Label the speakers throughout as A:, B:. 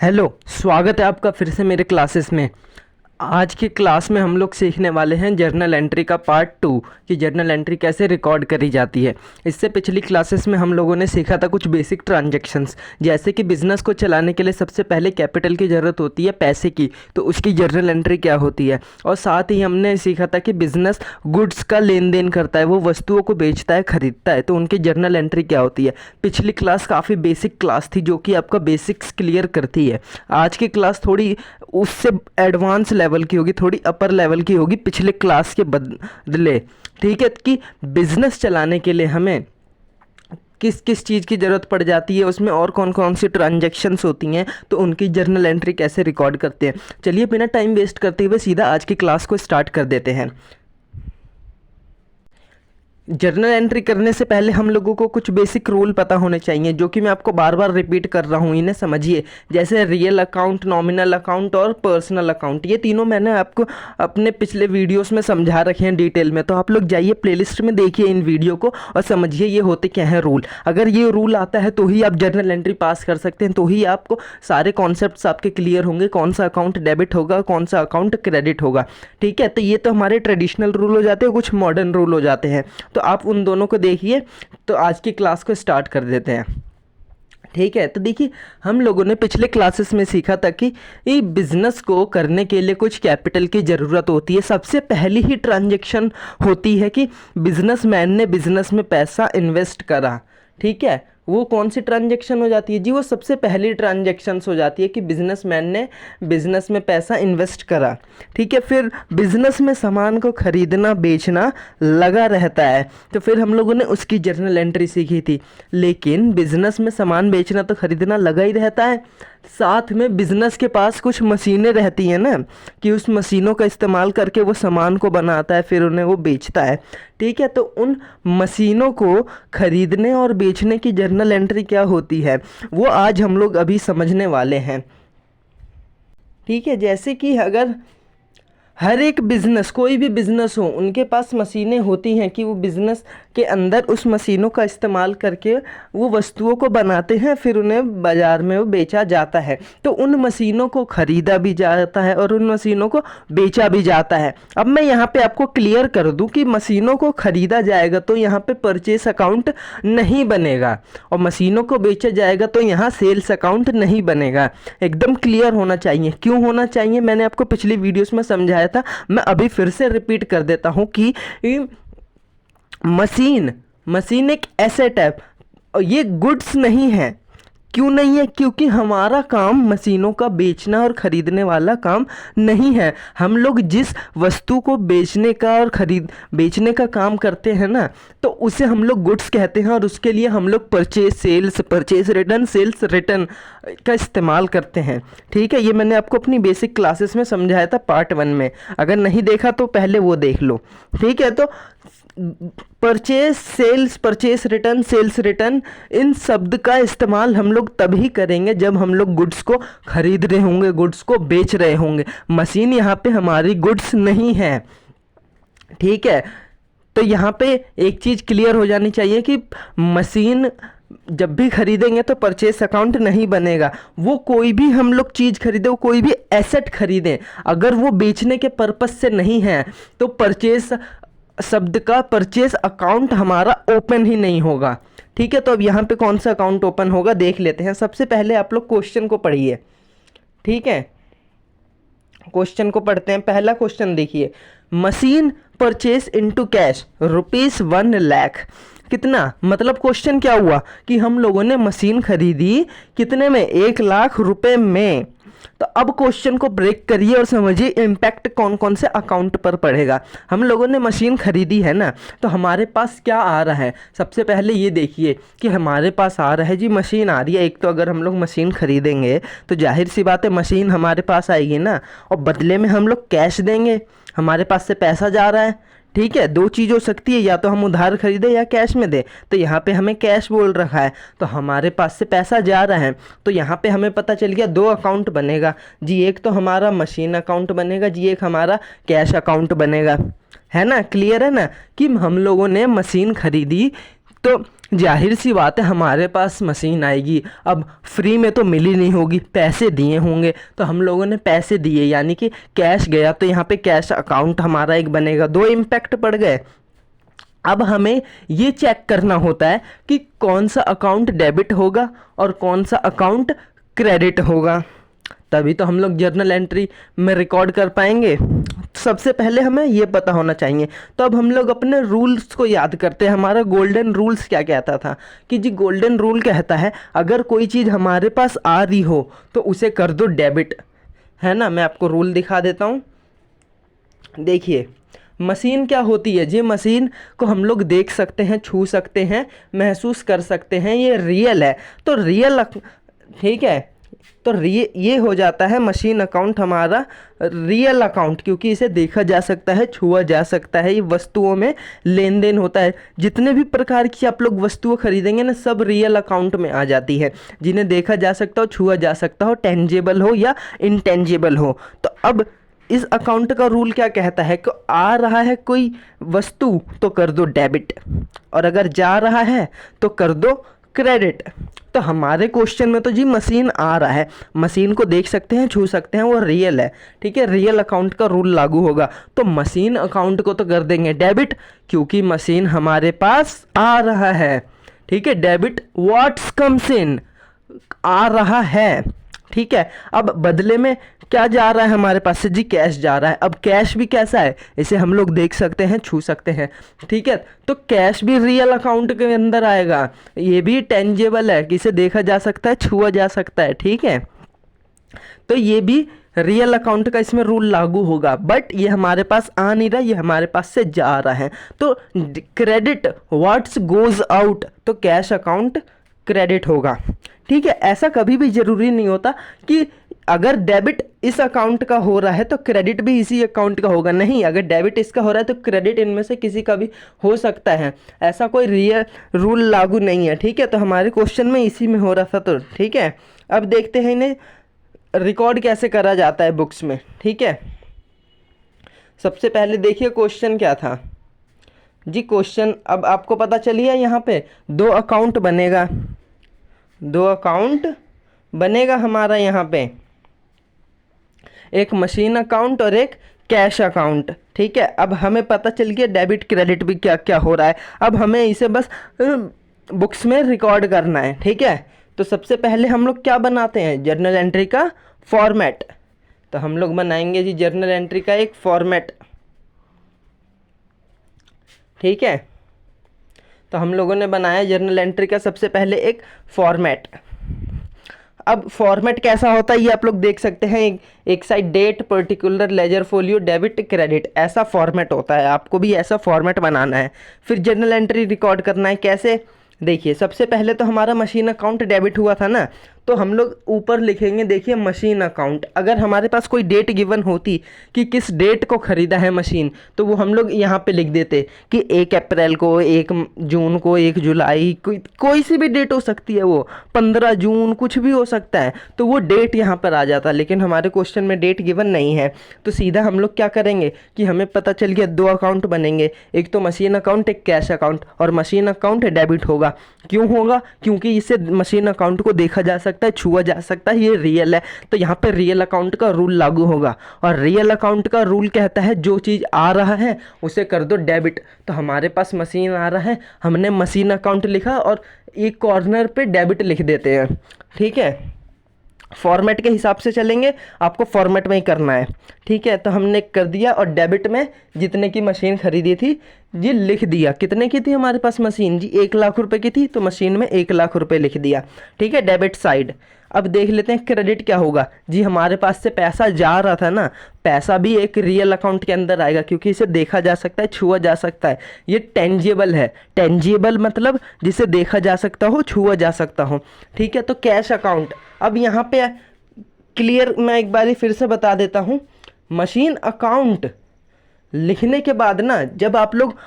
A: Hello. स्वागत है आपका फिर से मेरे क्लासेस में। आज की क्लास में हम लोग सीखने वाले हैं जर्नल एंट्री का पार्ट 2 कि जर्नल एंट्री कैसे रिकॉर्ड करी जाती है। इससे पिछली क्लासेस में हम लोगों ने सीखा था कुछ बेसिक ट्रांजैक्शंस, जैसे कि बिज़नेस को चलाने के लिए सबसे पहले कैपिटल की ज़रूरत होती है, पैसे की, तो उसकी जर्नल एंट्री क्या होती है। और साथ ही हमने सीखा था कि बिज़नेस गुड्स का लेन देन करता है, वो वस्तुओं को बेचता है, ख़रीदता है, तो उनकी जर्नल एंट्री क्या होती है। पिछली क्लास काफ़ी बेसिक क्लास थी जो कि आपका बेसिक्स क्लियर करती है। आज की क्लास थोड़ी उससे एडवांस लेवल की होगी, थोड़ी अपर लेवल की होगी पिछले क्लास के बदले। ठीक है, कि बिजनेस चलाने के लिए हमें किस किस चीज़ की ज़रूरत पड़ जाती है, उसमें और कौन कौन सी ट्रांजैक्शंस होती हैं, तो उनकी जर्नल एंट्री कैसे रिकॉर्ड करते हैं। चलिए बिना टाइम वेस्ट करते हुए सीधा आज की क्लास को स्टार्ट कर देते हैं। जर्नल एंट्री करने से पहले हम लोगों को कुछ बेसिक रूल पता होने चाहिए, जो कि मैं आपको बार बार रिपीट कर रहा हूँ, इन्हें समझिए। जैसे रियल अकाउंट, नॉमिनल अकाउंट और पर्सनल अकाउंट, ये तीनों मैंने आपको अपने पिछले वीडियोस में समझा रखे हैं डिटेल में, तो आप लोग जाइए प्लेलिस्ट में देखिए इन वीडियो को और समझिए ये होते क्या हैं रूल। अगर ये रूल आता है तो ही आप जर्नल एंट्री पास कर सकते हैं, तो ही आपको सारे कॉन्सेप्ट्स आपके क्लियर होंगे, कौन सा अकाउंट डेबिट होगा, कौन सा अकाउंट क्रेडिट होगा। ठीक है, तो ये तो हमारे ट्रेडिशनल रूल हो जाते हैं, कुछ मॉडर्न रूल हो जाते हैं, तो आप उन दोनों को देखिए। तो आज की क्लास को स्टार्ट कर देते हैं। ठीक है, तो देखिए हम लोगों ने पिछले क्लासेस में सीखा था कि बिजनेस को करने के लिए कुछ कैपिटल की ज़रूरत होती है। सबसे पहली ही ट्रांजैक्शन होती है कि बिजनेसमैन ने बिजनेस में पैसा इन्वेस्ट करा। ठीक है, वो कौन सी ट्रांजैक्शन हो जाती है जी? वो सबसे पहली ट्रांजैक्शंस हो जाती है कि बिजनेसमैन ने बिजनेस में पैसा इन्वेस्ट करा। ठीक है, फिर बिजनेस में सामान को खरीदना बेचना लगा रहता है, तो फिर हम लोगों ने उसकी जर्नल एंट्री सीखी थी। लेकिन बिजनेस में सामान बेचना तो खरीदना लगा ही रहता है, साथ में बिजनेस के पास कुछ मशीनें रहती हैं ना, कि उस मशीनों का इस्तेमाल करके वो सामान को बनाता है, फिर उन्हें वो बेचता है। ठीक है, तो उन मशीनों को खरीदने और बेचने की जर्नल एंट्री क्या होती है, वो आज हम लोग अभी समझने वाले हैं। ठीक है, जैसे कि अगर हर एक बिज़नेस, कोई भी बिज़नेस हो, उनके पास मशीनें होती हैं कि वो बिज़नेस के अंदर उस मशीनों का इस्तेमाल करके वो वस्तुओं को बनाते हैं, फिर उन्हें बाज़ार में वो बेचा जाता है। तो उन मशीनों को ख़रीदा भी जाता है और उन मशीनों को बेचा भी जाता है। अब मैं यहाँ पे आपको क्लियर कर दूँ कि मशीनों को ख़रीदा जाएगा तो यहाँ पे परचेस अकाउंट नहीं बनेगा, और मशीनों को बेचा जाएगा तो यहाँ सेल्स अकाउंट नहीं बनेगा। एकदम क्लियर होना चाहिए। क्यों होना चाहिए, मैंने आपको पिछली वीडियोस में समझाया था, मैं अभी फिर से रिपीट कर देता हूं कि मशीन एक एसेट है और ये गुड्स नहीं है। क्यों नहीं है? क्योंकि हमारा काम मशीनों का बेचना और ख़रीदने वाला काम नहीं है। हम लोग जिस वस्तु को बेचने का और बेचने का काम करते हैं ना, तो उसे हम लोग गुड्स कहते हैं, और उसके लिए हम लोग परचेस रिटर्न, सेल्स रिटर्न का इस्तेमाल करते हैं। ठीक है, ये मैंने आपको अपनी बेसिक क्लासेस में समझाया था पार्ट 1 में, अगर नहीं देखा तो पहले वो देख लो। ठीक है, तो purchase sales, purchase return, sales return, इन शब्द का इस्तेमाल हम लोग तभी करेंगे जब हम लोग गुड्स को खरीद रहे होंगे, गुड्स को बेच रहे होंगे। मशीन यहाँ पे हमारी गुड्स नहीं है। ठीक है, तो यहाँ पे एक चीज़ क्लियर हो जानी चाहिए कि मशीन जब भी खरीदेंगे तो परचेस अकाउंट नहीं बनेगा। वो कोई भी हम लोग चीज़ खरीदे, वो कोई भी एसेट खरीदें, अगर वो बेचने के पर्पस से नहीं है तो परचेस शब्द का परचेस अकाउंट हमारा ओपन ही नहीं होगा। ठीक है, तो अब यहाँ पे कौन सा अकाउंट ओपन होगा देख लेते हैं। सबसे पहले आप लोग क्वेश्चन को पढ़िए। ठीक है, क्वेश्चन को पढ़ते हैं। पहला क्वेश्चन देखिए, machine purchase into cash ₹1 lakh. कितना मतलब, क्वेश्चन क्या हुआ कि हम लोगों ने मशीन खरीदी कितने में, 1 लाख रुपए में। तो अब क्वेश्चन को ब्रेक करिए और समझिए इम्पैक्ट कौन कौन से अकाउंट पर पड़ेगा। हम लोगों ने मशीन खरीदी है ना, तो हमारे पास क्या आ रहा है। सबसे पहले ये देखिए कि हमारे पास आ रहा है जी, मशीन आ रही है। एक तो अगर हम लोग मशीन खरीदेंगे तो जाहिर सी बात है मशीन हमारे पास आएगी ना, और बदले में हम लोग कैश देंगे, हमारे पास से पैसा जा रहा है। ठीक है, दो चीज़ हो सकती है, या तो हम उधार खरीदे या कैश में दे, तो यहाँ पे हमें कैश बोल रखा है, तो हमारे पास से पैसा जा रहा है। तो यहाँ पे हमें पता चल गया 2 अकाउंट बनेगा जी, एक तो हमारा मशीन अकाउंट बनेगा जी, एक हमारा कैश अकाउंट बनेगा। है ना, क्लियर है ना कि हम लोगों ने मशीन खरीदी तो जाहिर सी बात है हमारे पास मशीन आएगी। अब फ्री में तो मिली नहीं होगी, पैसे दिए होंगे, तो हम लोगों ने पैसे दिए यानी कि कैश गया, तो यहाँ पे कैश अकाउंट हमारा एक बनेगा। दो इम्पैक्ट पड़ गए। अब हमें ये चेक करना होता है कि कौन सा अकाउंट डेबिट होगा और कौन सा अकाउंट क्रेडिट होगा, तभी तो हम लोग जर्नल एंट्री में रिकॉर्ड कर पाएंगे। सबसे पहले हमें ये पता होना चाहिए। तो अब हम लोग अपने रूल्स को याद करते हैं। हमारा गोल्डन रूल्स क्या कहता था कि जी गोल्डन रूल कहता है अगर कोई चीज़ हमारे पास आ रही हो तो उसे कर दो डेबिट, है ना। मैं आपको रूल दिखा देता हूँ। देखिए मशीन क्या होती है जी, मशीन को हम लोग देख सकते हैं, छू सकते हैं, महसूस कर सकते हैं, ये रियल है। तो रियल, ठीक है, तो ये हो जाता है मशीन अकाउंट हमारा रियल अकाउंट, क्योंकि इसे देखा जा सकता है, छुआ जा सकता है, ये वस्तुओं में लेन देन होता है। जितने भी प्रकार की आप लोग वस्तुएं खरीदेंगे ना, सब रियल अकाउंट में आ जाती है, जिन्हें देखा जा सकता हो, छुआ जा सकता हो, टेंजेबल हो या इनटेंजेबल हो। तो अब इस अकाउंट का रूल क्या कहता है कि आ रहा है कोई वस्तु तो कर दो डेबिट, और अगर जा रहा है तो कर दो क्रेडिट। तो हमारे क्वेश्चन में तो जी मशीन आ रहा है, मशीन को देख सकते हैं, छू सकते हैं, वो रियल है, ठीक है, रियल अकाउंट का रूल लागू होगा। तो मशीन अकाउंट को तो कर देंगे डेबिट, क्योंकि मशीन हमारे पास आ रहा है, ठीक है। डेबिट व्हाट्स कम्स इन, आ रहा है, ठीक है। अब बदले में क्या जा रहा है हमारे पास से जी, कैश जा रहा है। अब कैश भी कैसा है, इसे हम लोग देख सकते हैं, छू सकते हैं, ठीक है। तो कैश भी रियल अकाउंट के अंदर आएगा, ये भी टेंजेबल है कि इसे देखा जा सकता है, छुआ जा सकता है, ठीक है। तो ये भी रियल अकाउंट का इसमें रूल लागू होगा, बट ये हमारे पास आ नहीं रहा, ये हमारे पास से जा रहा है। तो क्रेडिट व्हाट्स गोज आउट, तो कैश अकाउंट क्रेडिट होगा, ठीक है। ऐसा कभी भी जरूरी नहीं होता कि अगर डेबिट इस अकाउंट का हो रहा है तो क्रेडिट भी इसी अकाउंट का होगा, नहीं। अगर डेबिट इसका हो रहा है तो क्रेडिट इनमें से किसी का भी हो सकता है, ऐसा कोई रियल रूल लागू नहीं है, ठीक है। तो हमारे क्वेश्चन में इसी में हो रहा था, तो ठीक है। अब देखते हैं इन्हें रिकॉर्ड कैसे करा जाता है बुक्स में, ठीक है। सबसे पहले देखिए क्वेश्चन क्या था जी। क्वेश्चन अब आपको पता चलिए, यहाँ पे दो अकाउंट बनेगा, दो अकाउंट बनेगा हमारा यहाँ पे, एक मशीन अकाउंट और एक कैश अकाउंट, ठीक है। अब हमें पता चल गया डेबिट क्रेडिट भी क्या क्या हो रहा है। अब हमें इसे बस बुक्स में रिकॉर्ड करना है, ठीक है। तो सबसे पहले हम लोग क्या बनाते हैं, जर्नल एंट्री का फॉर्मेट। तो हम लोग बनाएंगे जी जर्नल एंट्री का एक फॉर्मेट, ठीक है। तो हम लोगों ने बनाया जर्नल एंट्री का सबसे पहले एक फॉर्मेट। अब फॉर्मेट कैसा होता है ये आप लोग देख सकते हैं, एक side date, particular, ledger, folio, debit, credit, ऐसा फॉर्मेट होता है। आपको भी ऐसा फॉर्मेट बनाना है। फिर जर्नल एंट्री रिकॉर्ड करना है, कैसे, देखिए सबसे पहले तो हमारा मशीन अकाउंट डेबिट हुआ था ना, तो हम लोग ऊपर लिखेंगे, देखिए मशीन अकाउंट। अगर हमारे पास कोई डेट गिवन होती कि किस डेट को ख़रीदा है मशीन, तो वो हम लोग यहाँ पे लिख देते कि 1 अप्रैल को, 1 जून को, 1 जुलाई, कोई सी भी डेट हो सकती है, वो 15 जून, कुछ भी हो सकता है, तो वो डेट यहाँ पर आ जाता। लेकिन हमारे क्वेश्चन में डेट गिवन नहीं है, तो सीधा हम लोग क्या करेंगे कि हमें पता चल गया 2 अकाउंट बनेंगे, एक तो मशीन अकाउंट, एक कैश अकाउंट, और मशीन अकाउंट डेबिट होगा। क्यों होगा, क्योंकि इससे मशीन अकाउंट को देखा जा सकता है, छुआ जा सकता है, ये रियल है, तो यहाँ पे रियल अकाउंट का रूल लागू होगा। और रियल अकाउंट का रूल कहता है जो चीज़ आ रहा है उसे कर दो डेबिट। तो हमारे पास मशीन आ रहा है, हमने मशीन अकाउंट लिखा और एक कॉर्नर पे डेबिट लिख देते हैं, ठीक है। फॉर्मेट के हिसाब से चलेंगे, आपको फॉर्मेट में ही करना है, ठीक है। तो हमने कर दिया, और डेबिट में जितने की मशीन खरीदी थी जी लिख दिया। कितने की थी हमारे पास मशीन जी, 1 लाख रुपए की थी, तो मशीन में 1 लाख रुपए लिख दिया, ठीक है, डेबिट साइड। अब देख लेते हैं क्रेडिट क्या होगा जी। हमारे पास से पैसा जा रहा था ना, पैसा भी एक रियल अकाउंट के अंदर आएगा, क्योंकि इसे देखा जा सकता है, छुआ जा सकता है, ये टेंजिबल है। टेंजिबल मतलब जिसे देखा जा सकता हो, छुआ जा सकता हो, ठीक है। तो कैश अकाउंट, अब यहाँ पे क्लियर मैं एक बारी फिर से बता देता हूँ, मशीन अकाउंट लिखने के बाद ना, जब आप लोग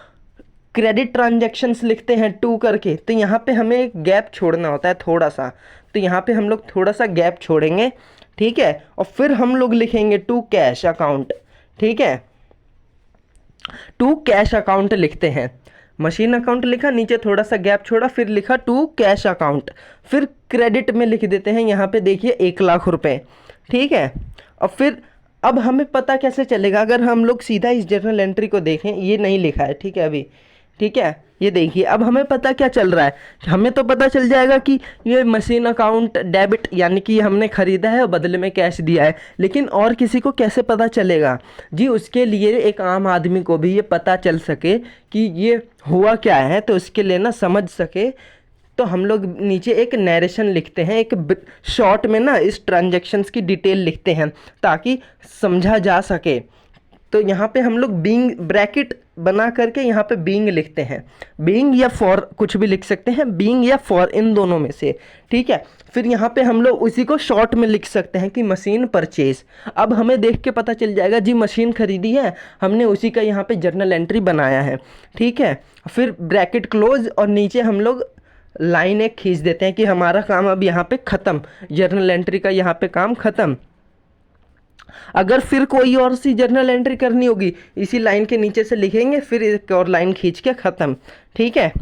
A: क्रेडिट ट्रांजैक्शंस लिखते हैं 2 करके, तो यहाँ पे हमें एक गैप छोड़ना होता है थोड़ा सा, तो यहाँ पे हम लोग थोड़ा सा गैप छोड़ेंगे, ठीक है। और फिर हम लोग लिखेंगे 2 कैश अकाउंट, ठीक है, 2 कैश अकाउंट लिखते हैं। मशीन अकाउंट लिखा, नीचे थोड़ा सा गैप छोड़ा, फिर लिखा टू कैश अकाउंट, फिर क्रेडिट में लिख देते हैं यहाँ पे देखिए 1,00,000 रुपए, ठीक है। और फिर अब हमें पता कैसे चलेगा, अगर हम लोग सीधा इस जर्नल एंट्री को देखें, ये नहीं लिखा है, ठीक है अभी, ठीक है, ये देखिए अब हमें पता क्या चल रहा है, हमें तो पता चल जाएगा कि ये मशीन अकाउंट डेबिट, यानी कि हमने ख़रीदा है और बदले में कैश दिया है, लेकिन और किसी को कैसे पता चलेगा जी, उसके लिए एक आम आदमी को भी ये पता चल सके कि ये हुआ क्या है, तो उसके लिए ना समझ सके, तो हम लोग नीचे एक नरेशन लिखते हैं, एक शॉर्ट में ना इस ट्रांजैक्शंस की डिटेल लिखते हैं ताकि समझा जा सके। तो यहाँ पे हम लोग बीइंग ब्रैकेट बना करके यहाँ पे बीइंग लिखते हैं, बीइंग या फॉर कुछ भी लिख सकते हैं, बीइंग या फॉर इन दोनों में से, ठीक है। फिर यहाँ पे हम लोग उसी को शॉर्ट में लिख सकते हैं कि मशीन परचेज। अब हमें देख के पता चल जाएगा जी मशीन खरीदी है, हमने उसी का यहाँ पे जर्नल एंट्री बनाया है, ठीक है। फिर ब्रैकेट क्लोज और नीचे हम लोग लाइन एक खींच देते हैं कि हमारा काम अब यहाँ पे ख़त्म, जर्नल एंट्री का यहाँ पे काम ख़त्म। अगर फिर कोई और सी जर्नल एंट्री करनी होगी इसी लाइन के नीचे से लिखेंगे, फिर एक और लाइन खींच के ख़त्म, ठीक है।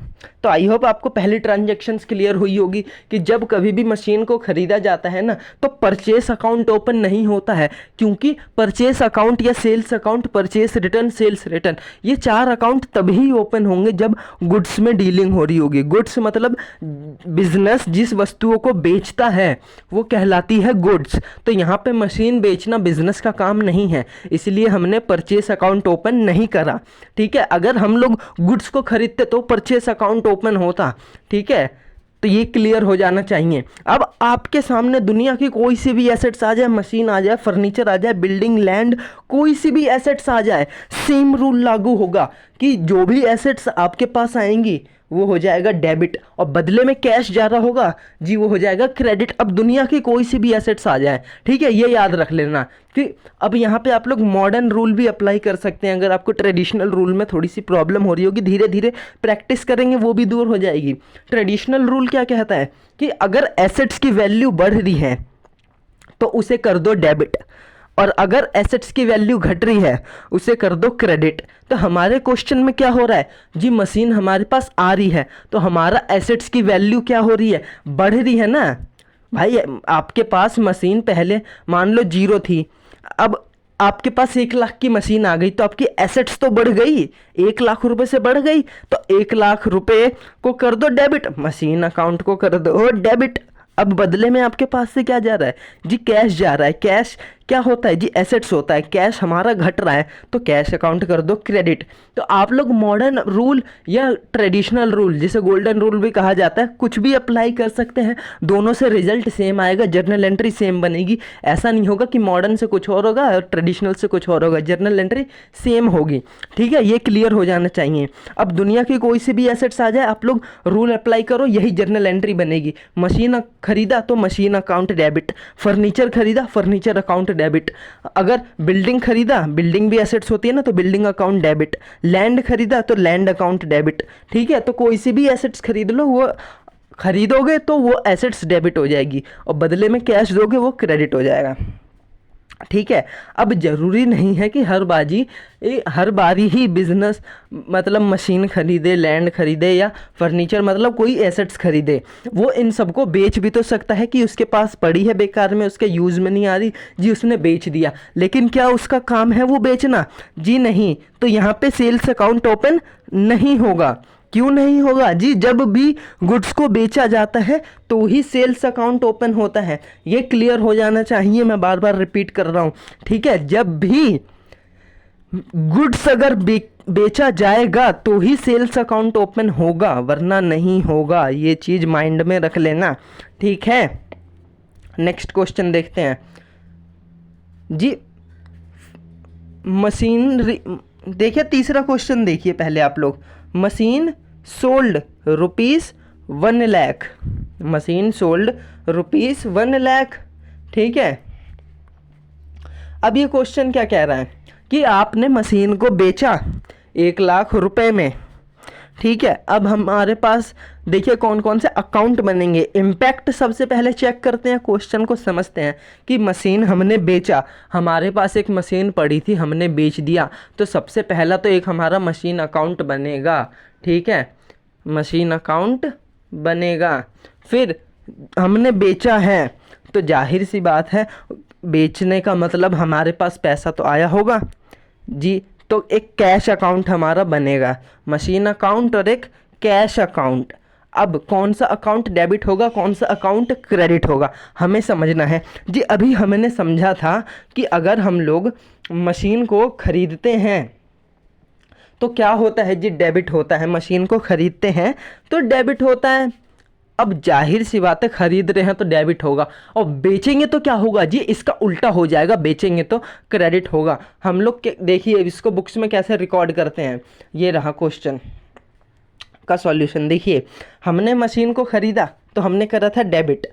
A: तो आई होप आपको पहली ट्रांजैक्शंस क्लियर हुई होगी कि जब कभी भी मशीन को ख़रीदा जाता है ना, तो परचेस अकाउंट ओपन नहीं होता है, क्योंकि परचेस अकाउंट या sales account, purchase return, sales return, ये 4 अकाउंट तभी ओपन होंगे जब गुड्स में डीलिंग हो रही होगी। गुड्स मतलब बिजनेस जिस वस्तुओं को बेचता है वो कहलाती है गुड्स। तो यहाँ पे मशीन बेचना बिजनेस का काम नहीं है, इसलिए हमने परचेस अकाउंट ओपन नहीं करा, ठीक है। अगर हम लोग गुड्स को खरीदते तो परचेस अकाउंट ओपन होता, ठीक है। तो ये क्लियर हो जाना चाहिए। अब आपके सामने दुनिया की कोई सी भी एसेट्स आ जाए, मशीन आ जाए, फर्नीचर आ जाए, बिल्डिंग, लैंड, कोई सी भी एसेट्स आ जाए, सेम रूल लागू होगा कि जो भी एसेट्स आपके पास आएंगी वो हो जाएगा डेबिट, और बदले में कैश जा रहा होगा जी वो हो जाएगा क्रेडिट। अब दुनिया की कोई सी भी एसेट्स आ जाए, ठीक है, ये याद रख लेना कि अब यहाँ पे आप लोग मॉडर्न रूल भी अप्लाई कर सकते हैं। अगर आपको ट्रेडिशनल रूल में थोड़ी सी प्रॉब्लम हो रही होगी, धीरे धीरे प्रैक्टिस करेंगे वो भी दूर हो जाएगी। ट्रेडिशनल रूल क्या कहता है कि अगर एसेट्स की वैल्यू बढ़ रही है तो उसे कर दो डेबिट, और अगर एसेट्स की वैल्यू घट रही है उसे कर दो क्रेडिट। तो हमारे क्वेश्चन में क्या हो रहा है जी, मशीन हमारे पास आ रही है तो हमारा एसेट्स की वैल्यू क्या हो रही है, बढ़ रही है ना भाई। आपके पास मशीन पहले मान लो 0 थी, अब आपके पास 1,00,000 की मशीन आ गई तो आपकी एसेट्स तो बढ़ गई, 1,00,000 रुपए से बढ़ गई, तो 1,00,000 रुपए को कर दो डेबिट, मशीन अकाउंट को कर दो डेबिट। अब बदले में आपके पास से क्या जा रहा है जी, कैश जा रहा है। कैश क्या होता है जी, एसेट्स होता है, कैश हमारा घट रहा है तो कैश अकाउंट कर दो क्रेडिट। तो आप लोग मॉडर्न रूल या ट्रेडिशनल रूल, जिसे गोल्डन रूल भी कहा जाता है, कुछ भी अप्लाई कर सकते हैं, दोनों से रिजल्ट सेम आएगा, जर्नल एंट्री सेम बनेगी। ऐसा नहीं होगा कि मॉडर्न से कुछ और होगा और ट्रेडिशनल से कुछ और होगा, जर्नल एंट्री सेम होगी, ठीक है। ये क्लियर हो जाना चाहिए। अब दुनिया की कोई सी भी एसेट्स आ जाए, आप लोग रूल अप्लाई करो, यही जर्नल एंट्री बनेगी। मशीन खरीदा तो मशीन अकाउंट डेबिट, फर्नीचर खरीदा फर्नीचर अकाउंट डेबिट, अगर बिल्डिंग खरीदा, बिल्डिंग भी एसेट्स होती है ना, तो बिल्डिंग अकाउंट डेबिट, लैंड खरीदा तो लैंड अकाउंट डेबिट, ठीक है। तो कोई सी भी एसेट्स खरीद लो, वो खरीदोगे तो वो एसेट्स डेबिट हो जाएगी और बदले में कैश दोगे वो क्रेडिट हो जाएगा, ठीक है। अब ज़रूरी नहीं है कि हर बारी ही बिजनेस मतलब मशीन खरीदे, लैंड खरीदे या फर्नीचर मतलब कोई एसेट्स खरीदे, वो इन सबको बेच भी तो सकता है कि उसके पास पड़ी है बेकार में, उसके यूज़ में नहीं आ रही जी, उसने बेच दिया। लेकिन क्या उसका काम है वो बेचना जी? नहीं। तो यहाँ पे सेल्स अकाउंट ओपन नहीं होगा। क्यों नहीं होगा जी? जब भी गुड्स को बेचा जाता है तो ही सेल्स अकाउंट ओपन होता है। ये क्लियर हो जाना चाहिए, मैं बार बार रिपीट कर रहा हूँ, ठीक है। जब भी गुड्स अगर बेचा जाएगा तो ही सेल्स अकाउंट ओपन होगा, वरना नहीं होगा। ये चीज़ माइंड में रख लेना, ठीक है। नेक्स्ट क्वेश्चन देखते हैं जी। मशीन देखिए, तीसरा क्वेश्चन देखिए पहले आप लोग। मशीन सोल्ड ₹1,00,000, मशीन सोल्ड ₹1,00,000, ठीक है। अब ये क्वेश्चन क्या कह रहा है कि आपने मशीन को बेचा 1,00,000 रुपए में, ठीक है, अब हमारे पास देखिए कौन कौन से अकाउंट बनेंगे। इम्पैक्ट सबसे पहले चेक करते हैं, क्वेश्चन को समझते हैं कि मशीन हमने बेचा, हमारे पास एक मशीन पड़ी थी हमने बेच दिया, तो सबसे पहला तो एक हमारा मशीन अकाउंट बनेगा। ठीक है, मशीन अकाउंट बनेगा। फिर हमने बेचा है तो जाहिर सी बात है बेचने का मतलब हमारे पास पैसा तो आया होगा जी, तो एक कैश अकाउंट हमारा बनेगा, मशीन अकाउंट और एक कैश अकाउंट। अब कौन सा अकाउंट डेबिट होगा, कौन सा अकाउंट क्रेडिट होगा, हमें समझना है जी। अभी हमने समझा था कि अगर हम लोग मशीन को खरीदते हैं तो क्या होता है जी, डेबिट होता है। मशीन को खरीदते हैं तो डेबिट होता है। अब जाहिर सी बात है खरीद रहे हैं तो डेबिट होगा, और बेचेंगे तो क्या होगा जी, इसका उल्टा हो जाएगा, बेचेंगे तो क्रेडिट होगा। हम लोग देखिए इसको बुक्स में कैसे रिकॉर्ड करते हैं, ये रहा क्वेश्चन का सॉल्यूशन। देखिए हमने मशीन को खरीदा तो हमने करा था डेबिट,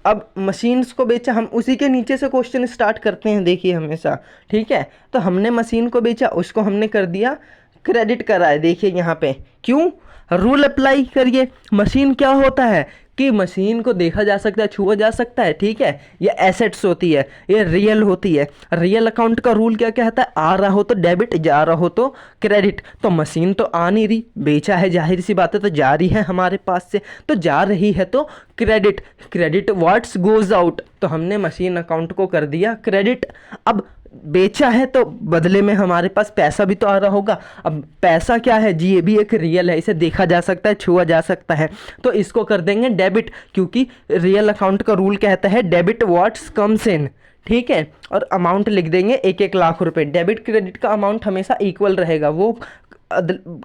A: अब मशीन्स को बेचा, हम उसी के नीचे से क्वेश्चन स्टार्ट करते हैं देखिए हमेशा। ठीक है, तो हमने मशीन को बेचा, उसको हमने कर दिया क्रेडिट करा है। देखिए यहाँ पे क्यों, रूल अप्लाई करिए। मशीन क्या होता है कि मशीन को देखा जा सकता है, छुआ जा सकता है। ठीक है, ये एसेट्स होती है, ये रियल होती है। रियल अकाउंट का रूल क्या कहता है, आ रहा हो तो डेबिट, जा रहा हो तो क्रेडिट। तो मशीन तो आ नहीं रही, बेचा है, जाहिर सी बात है तो जा रही है हमारे पास से, तो जा रही है तो credit. Credit what's goes out, तो हमने मशीन अकाउंट को कर दिया क्रेडिट। अब बेचा है तो बदले में हमारे पास पैसा भी तो आ रहा होगा। अब पैसा क्या है जी, ये भी एक रियल है, इसे देखा जा सकता है, छुआ जा सकता है, तो इसको कर देंगे डेबिट, क्योंकि रियल अकाउंट का रूल कहता है डेबिट व्हाट्स कम्स इन। ठीक है, और अमाउंट लिख देंगे 1-1 लाख रुपए। डेबिट क्रेडिट का अमाउंट हमेशा इक्वल रहेगा, वो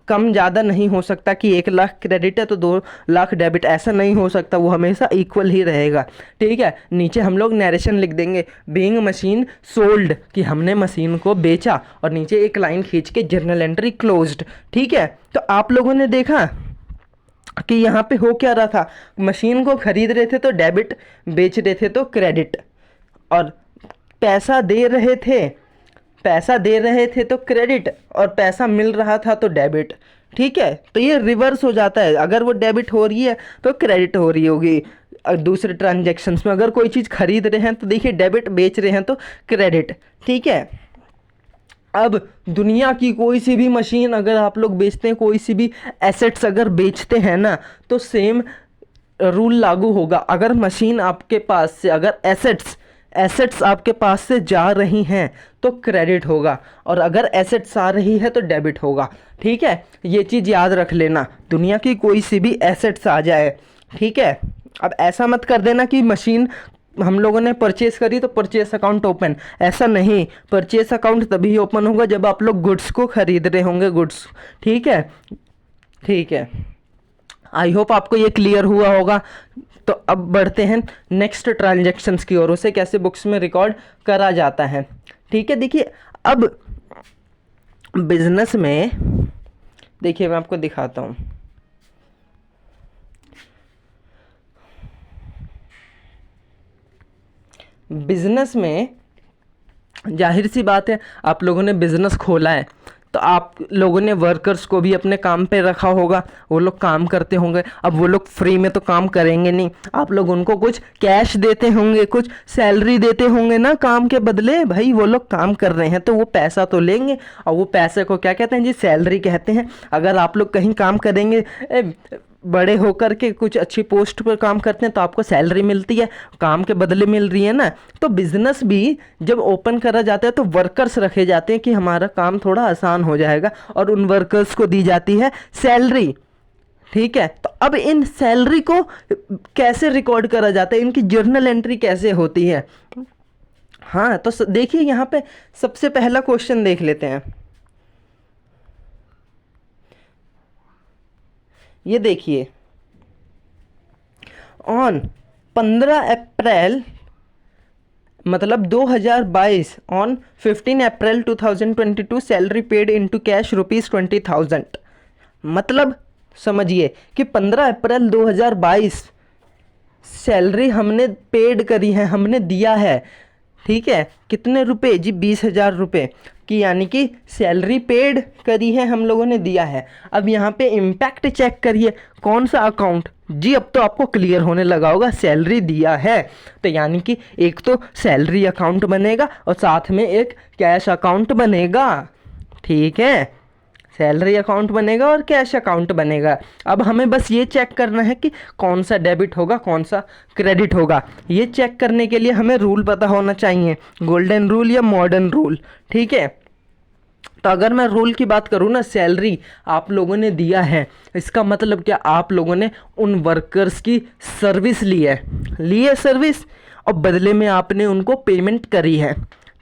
A: कम ज़्यादा नहीं हो सकता कि 1 लाख क्रेडिट है तो 2 लाख डेबिट, ऐसा नहीं हो सकता, वो हमेशा इक्वल ही रहेगा। ठीक है, नीचे हम लोग नरेशन लिख देंगे बीइंग मशीन सोल्ड, कि हमने मशीन को बेचा, और नीचे एक लाइन खींच के जर्नल एंट्री क्लोज्ड। ठीक है, तो आप लोगों ने देखा कि यहाँ पे हो क्या रहा था, मशीन को खरीद रहे थे तो डेबिट, बेच रहे थे तो क्रेडिट, और पैसा दे रहे थे तो क्रेडिट, और पैसा मिल रहा था तो डेबिट। ठीक है, तो ये रिवर्स हो जाता है, अगर वो डेबिट हो रही है तो क्रेडिट हो रही होगी। दूसरे ट्रांजैक्शंस में अगर कोई चीज़ खरीद रहे हैं तो देखिए डेबिट, बेच रहे हैं तो क्रेडिट। ठीक है, अब दुनिया की कोई सी भी मशीन अगर आप लोग बेचते हैं, कोई सी भी एसेट्स अगर बेचते हैं ना, तो सेम रूल लागू होगा। अगर मशीन आपके पास से, अगर एसेट्स आपके पास से जा रही हैं तो क्रेडिट होगा, और अगर एसेट्स आ रही है तो डेबिट होगा। ठीक है, ये चीज़ याद रख लेना, दुनिया की कोई सी भी एसेट्स आ जाए। ठीक है, अब ऐसा मत कर देना कि मशीन हम लोगों ने परचेस करी तो परचेस अकाउंट ओपन, ऐसा नहीं। परचेस अकाउंट तभी ओपन होगा जब आप लोग गुड्स को खरीद रहे होंगे, गुड्स। ठीक है, ठीक है, आई होप आपको ये क्लियर हुआ होगा। तो अब बढ़ते हैं नेक्स्ट ट्रांजैक्शंस की ओर, उसे कैसे बुक्स में रिकॉर्ड करा जाता है। ठीक है, देखिए अब बिजनेस में, देखिए मैं आपको दिखाता हूँ। बिजनेस में जाहिर सी बात है, आप लोगों ने बिजनेस खोला है तो आप लोगों ने वर्कर्स को भी अपने काम पे रखा होगा, वो लोग काम करते होंगे। अब वो लोग फ्री में तो काम करेंगे नहीं, आप लोग उनको कुछ कैश देते होंगे, कुछ सैलरी देते होंगे ना काम के बदले। भाई वो लोग काम कर रहे हैं तो वो पैसा तो लेंगे, और वो पैसे को क्या कहते हैं जी, सैलरी कहते हैं। अगर आप लोग कहीं काम करेंगे, बड़े होकर के कुछ अच्छी पोस्ट पर काम करते हैं तो आपको सैलरी मिलती है, काम के बदले मिल रही है ना। तो बिजनेस भी जब ओपन करा जाता है तो वर्कर्स रखे जाते हैं कि हमारा काम थोड़ा आसान हो जाएगा, और उन वर्कर्स को दी जाती है सैलरी। ठीक है, तो अब इन सैलरी को कैसे रिकॉर्ड करा जाता है, इनकी जर्नल एंट्री कैसे होती है। हाँ, तो देखिए यहाँ पे सबसे पहला क्वेश्चन देख लेते हैं। ये देखिए, ऑन 15 अप्रैल मतलब 2022, on 15 April 2022 salary paid into cash ₹20,000। मतलब समझिए कि 15 अप्रैल 2022 सैलरी हमने पेड करी है, हमने दिया है। ठीक है, कितने रुपए जी, 20,000 रुपये। कि यानी कि सैलरी पेड करी है, हम लोगों ने दिया है। अब यहाँ पे इम्पैक्ट चेक करिए, कौन सा अकाउंट जी, अब तो आपको क्लियर होने लगा होगा, सैलरी दिया है तो यानी कि एक तो सैलरी अकाउंट बनेगा और साथ में एक कैश अकाउंट बनेगा, ठीक है, सैलरी अकाउंट बनेगा और कैश अकाउंट बनेगा। अब हमें बस ये चेक करना है कि कौन सा डेबिट होगा कौन सा क्रेडिट होगा। ये चेक करने के लिए हमें रूल पता होना चाहिए, गोल्डन रूल या मॉडर्न रूल, ठीक है। तो अगर मैं रूल की बात करूँ ना, सैलरी आप लोगों ने दिया है, इसका मतलब क्या, आप लोगों ने उन वर्कर्स की सर्विस ली है सर्विस, और बदले में आपने उनको पेमेंट करी है,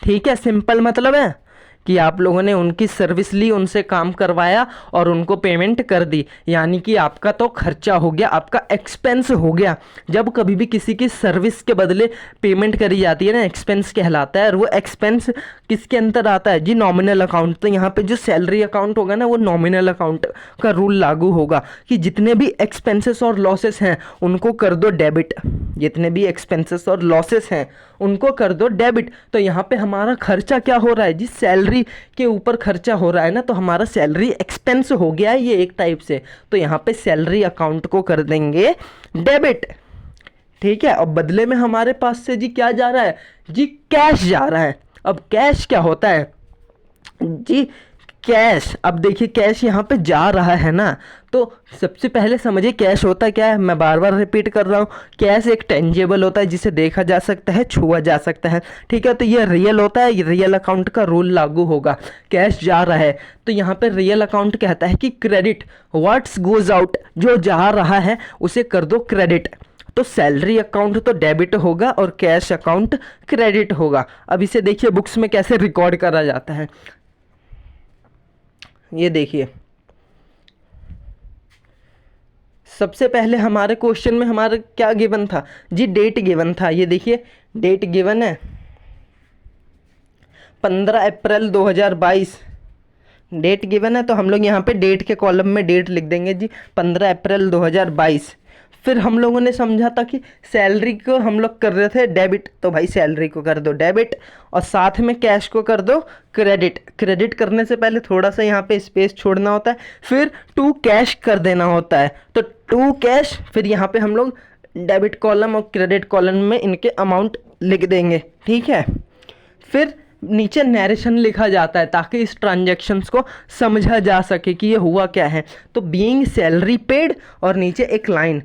A: ठीक है। सिंपल मतलब है कि आप लोगों ने उनकी सर्विस ली, उनसे काम करवाया और उनको पेमेंट कर दी, यानी कि आपका तो खर्चा हो गया, आपका एक्सपेंस हो गया। जब कभी भी किसी की सर्विस के बदले पेमेंट करी जाती है ना, एक्सपेंस कहलाता है, और वो एक्सपेंस किसके अंदर आता है जी, नॉमिनल अकाउंट। तो यहाँ पे जो सैलरी अकाउंट होगा ना, वो नॉमिनल अकाउंट का रूल लागू होगा कि जितने भी एक्सपेंसेस और लॉसेस हैं उनको कर दो डेबिट, जितने भी एक्सपेंसेस और लॉसेस हैं उनको कर दो डेबिट। तो यहाँ पे हमारा खर्चा क्या हो रहा है जी, सैलरी के ऊपर खर्चा हो रहा है ना, तो हमारा सैलरी एक्सपेंस हो गया है ये एक टाइप से। तो यहाँ पे सैलरी अकाउंट को कर देंगे डेबिट, ठीक है। और बदले में हमारे पास से जी क्या जा रहा है जी, कैश जा रहा है। अब कैश क्या होता है जी, कैश, अब देखिए कैश यहाँ पे जा रहा है ना, तो सबसे पहले समझिए कैश होता क्या है, मैं बार बार रिपीट कर रहा हूँ, कैश एक टेंजेबल होता है जिसे देखा जा सकता है, छुआ जा सकता है, ठीक है। तो ये रियल होता है, ये रियल अकाउंट का रूल लागू होगा, कैश जा रहा है तो यहाँ पे रियल अकाउंट कहता है कि क्रेडिट व्हाट्स गोज आउट, जो जा रहा है उसे कर दो क्रेडिट। तो सैलरी अकाउंट तो डेबिट होगा और कैश अकाउंट क्रेडिट होगा। अब इसे देखिए बुक्स में कैसे रिकॉर्ड करा जाता है, ये देखिए सबसे पहले हमारे क्वेश्चन में हमारा क्या गिवन था जी, डेट गिवन था। ये देखिए डेट गिवन है 15 अप्रैल 2022, डेट गिवन है, तो हम लोग यहाँ पे डेट के कॉलम में डेट लिख देंगे जी 15 अप्रैल 2022। फिर हम लोगों ने समझा था कि सैलरी को हम लोग कर रहे थे डेबिट, तो भाई सैलरी को कर दो डेबिट और साथ में कैश को कर दो क्रेडिट। क्रेडिट करने से पहले थोड़ा सा यहाँ पे स्पेस छोड़ना होता है, फिर टू कैश कर देना होता है, तो टू कैश, फिर यहाँ पे हम लोग डेबिट कॉलम और क्रेडिट कॉलम में इनके अमाउंट लिख देंगे, ठीक है। फिर नीचे नैरेशन लिखा जाता है ताकि इस ट्रांजैक्शंस को समझा जा सके कि ये हुआ क्या है। तो बीइंग सैलरी पेड और नीचे एक लाइन,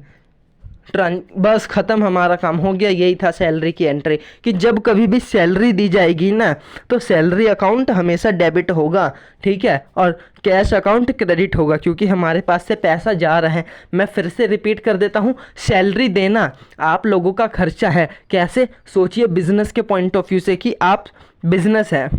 A: बस ख़त्म, हमारा काम हो गया। यही था सैलरी की एंट्री कि जब कभी भी सैलरी दी जाएगी ना तो सैलरी अकाउंट हमेशा डेबिट होगा, ठीक है, और कैश अकाउंट क्रेडिट होगा क्योंकि हमारे पास से पैसा जा रहा है। मैं फिर से रिपीट कर देता हूँ, सैलरी देना आप लोगों का खर्चा है। कैसे, सोचिए बिजनेस के पॉइंट ऑफ व्यू से कि आप बिजनेस है,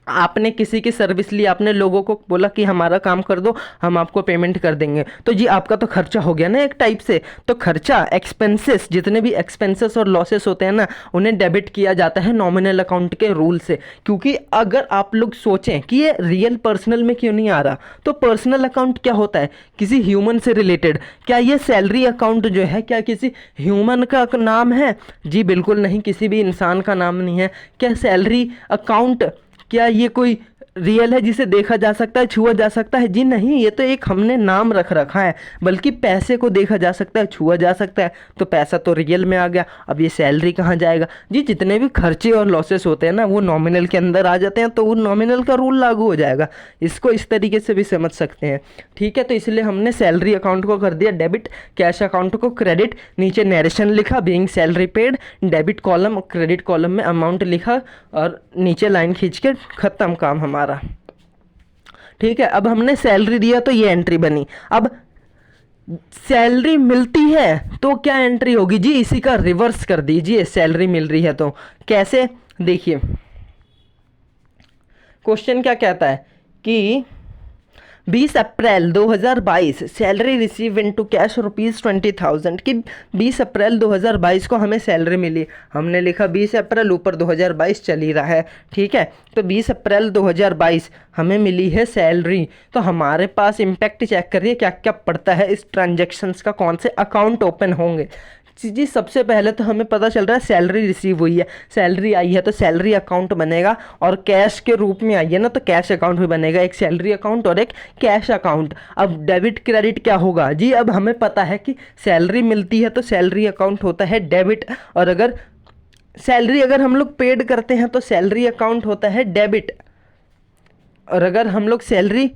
A: आपने किसी की सर्विस ली, आपने लोगों को बोला कि हमारा काम कर दो, हम आपको पेमेंट कर देंगे, तो जी आपका तो खर्चा हो गया ना एक टाइप से। तो खर्चा, एक्सपेंसेस, जितने भी एक्सपेंसेस और लॉसेस होते हैं ना उन्हें डेबिट किया जाता है नॉमिनल अकाउंट के रूल से। क्योंकि अगर आप लोग सोचें कि ये रियल पर्सनल में क्यों नहीं आ रहा, तो पर्सनल अकाउंट क्या होता है, किसी ह्यूमन से रिलेटेड। क्या ये सैलरी अकाउंट जो है क्या किसी ह्यूमन का नाम है जी, बिल्कुल नहीं, किसी भी इंसान का नाम नहीं है। क्या सैलरी अकाउंट क्या ये कोई रियल है जिसे देखा जा सकता है, छुआ जा सकता है जी, नहीं, ये तो एक हमने नाम रख रखा है। बल्कि पैसे को देखा जा सकता है, छुआ जा सकता है, तो पैसा तो रियल में आ गया। अब ये सैलरी कहाँ जाएगा जी, जितने भी खर्चे और लॉसेस होते हैं ना वो नॉमिनल के अंदर आ जाते हैं, तो वो नॉमिनल का रूल लागू हो जाएगा। इसको इस तरीके से भी समझ सकते हैं, ठीक है। तो इसलिए हमने सैलरी अकाउंट को कर दिया डेबिट, कैश अकाउंट को क्रेडिट, नीचे नरेशन लिखा being salary paid, debit column और क्रेडिट कॉलम में अमाउंट लिखा और नीचे लाइन खींच के ख़त्म काम हमारा, ठीक है। अब हमने सैलरी दिया तो ये एंट्री बनी। अब सैलरी मिलती है तो क्या एंट्री होगी जी, इसी का रिवर्स कर दीजिए। सैलरी मिल रही है तो कैसे, देखिए क्वेश्चन क्या कहता है कि 20 अप्रैल 2022 सैलरी रिसीव इनटू कैश ₹20,000 कि 20 अप्रैल 2022 को हमें सैलरी मिली। हमने लिखा 20 अप्रैल, ऊपर 2022 चल ही रहा है, ठीक है। तो 20 अप्रैल 2022 हमें मिली है सैलरी। तो हमारे पास इम्पैक्ट चेक करिए क्या क्या पड़ता है इस ट्रांजैक्शंस का, कौन से अकाउंट ओपन होंगे। जी सबसे पहले तो हमें पता चल रहा है सैलरी रिसीव हुई है, सैलरी आई है तो सैलरी अकाउंट बनेगा, और कैश के रूप में आई है ना तो कैश अकाउंट भी बनेगा, एक सैलरी अकाउंट और एक कैश अकाउंट। अब डेबिट क्रेडिट क्या होगा जी, अब हमें पता है कि सैलरी मिलती है तो सैलरी अकाउंट होता है डेबिट, और अगर सैलरी अगर हम लोग पेड करते हैं तो सैलरी अकाउंट होता है डेबिट, और अगर हम लोग सैलरी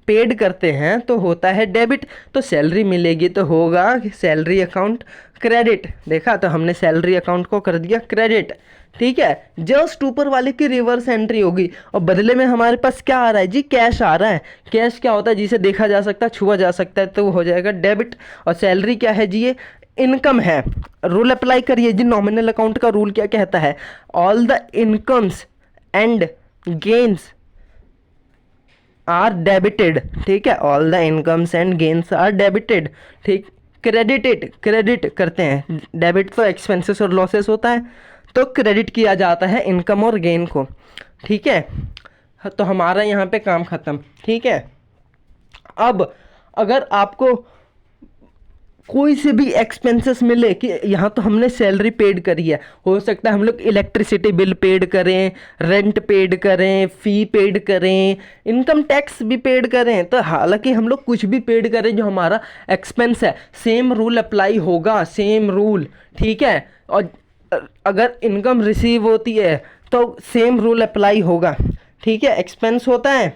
A: पेड करते हैं तो होता है डेबिट। तो सैलरी मिलेगी तो होगा सैलरी अकाउंट क्रेडिट। देखा, तो हमने सैलरी अकाउंट को कर दिया क्रेडिट, ठीक है। जस्ट ऊपर वाले की रिवर्स एंट्री होगी, और बदले में हमारे पास क्या आ रहा है जी, कैश आ रहा है। कैश क्या होता है, जिसे देखा जा सकता है, छुआ जा सकता है, तो वो हो जाएगा डेबिट। और सैलरी क्या है जी, ये इनकम है। रूल अप्लाई करिए जी, नॉमिनल अकाउंट का रूल क्या कहता है, all the incomes and gains are debited, ठीक है, all the incomes and gains are debited, ठीक। क्रेडिटेड, क्रेडिट करते हैं, डेबिट तो एक्सपेंसेस और लॉसेस होता है, तो क्रेडिट किया जाता है इनकम और गेन को, ठीक है। तो हमारा यहाँ पे काम ख़त्म, ठीक है। अब अगर आपको कोई से भी एक्सपेंसेस मिले कि यहाँ तो हमने सैलरी पेड करी है, हो सकता है हम लोग इलेक्ट्रिसिटी बिल पेड करें, रेंट पेड करें, फ़ी पेड करें, इनकम टैक्स भी पेड करें, तो हालांकि हम लोग कुछ भी पेड करें जो हमारा एक्सपेंस है, सेम रूल अप्लाई होगा, सेम रूल, ठीक है। और अगर इनकम रिसीव होती है तो सेम रूल अप्लाई होगा, ठीक है। एक्सपेंस होता है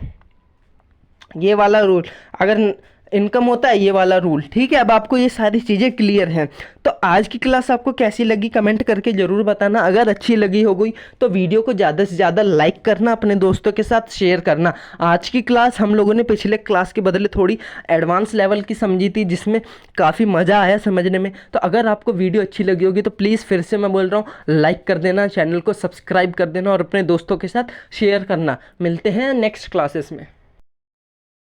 A: ये वाला रूल, अगर इनकम होता है ये वाला रूल, ठीक है। अब आपको ये सारी चीज़ें क्लियर हैं। तो आज की क्लास आपको कैसी लगी कमेंट करके ज़रूर बताना। अगर अच्छी लगी हो गई तो वीडियो को ज़्यादा से ज़्यादा लाइक करना, अपने दोस्तों के साथ शेयर करना। आज की क्लास हम लोगों ने पिछले क्लास के बदले थोड़ी एडवांस लेवल की समझी थी, जिसमें काफ़ी मज़ा आया समझने में। तो अगर आपको वीडियो अच्छी लगी होगी तो प्लीज़ फिर से मैं बोल रहा हूँ, लाइक कर देना, चैनल को सब्सक्राइब कर देना और अपने दोस्तों के साथ शेयर करना। मिलते हैं नेक्स्ट क्लासेस में।